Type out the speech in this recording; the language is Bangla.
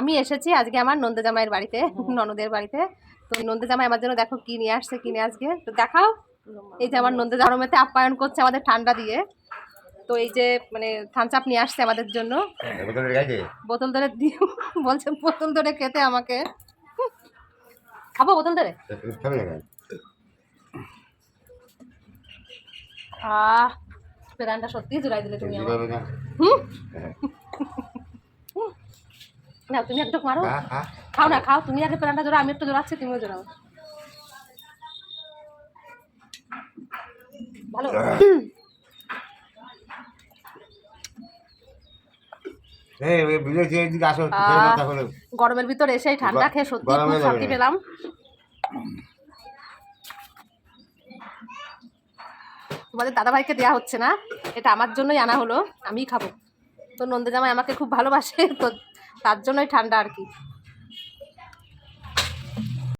আমি এসেছি আজকে আমার নন্দে জামাইয়ের বাড়িতে, ননদের বাড়িতে। তো নন্দে জামাই আমার জন্য দেখো কি নিয়ে আসছে, কিনে আজকে তো দেখাও। এই যে আমার নন্দে জামাইতে আপ্যায়ন করছে আমাদের ঠান্ডা দিয়ে। তো এই যে মানে থামস আপ নিয়ে আসছে আমাদের জন্য, বোতল ধরে দিয়ে বলছে বোতল ধরে খেতে আমাকে। খাবো বোতল ধরে? প্রাণটা সত্যি জোড়াই দিলে তুমি আমার। না তুমি একটু মারো, খাও না খাও, তুমি আগে প্রাণটা জোড়া, আমি একটু জোড়াচ্ছি, তুমিও জোড়াও। ভালো। গরমের ভিতরে এসে ঠান্ডা খেয়ে সত্যি খুব শান্তি পেলাম। তোমাদের দাদাভাইকে দেওয়া হচ্ছে না, এটা আমার জন্যই আনা হলো, আমিই খাবো। তো নন্দে জামাই আমাকে খুব ভালোবাসে, তো তার জন্যই ঠান্ডা আর কি।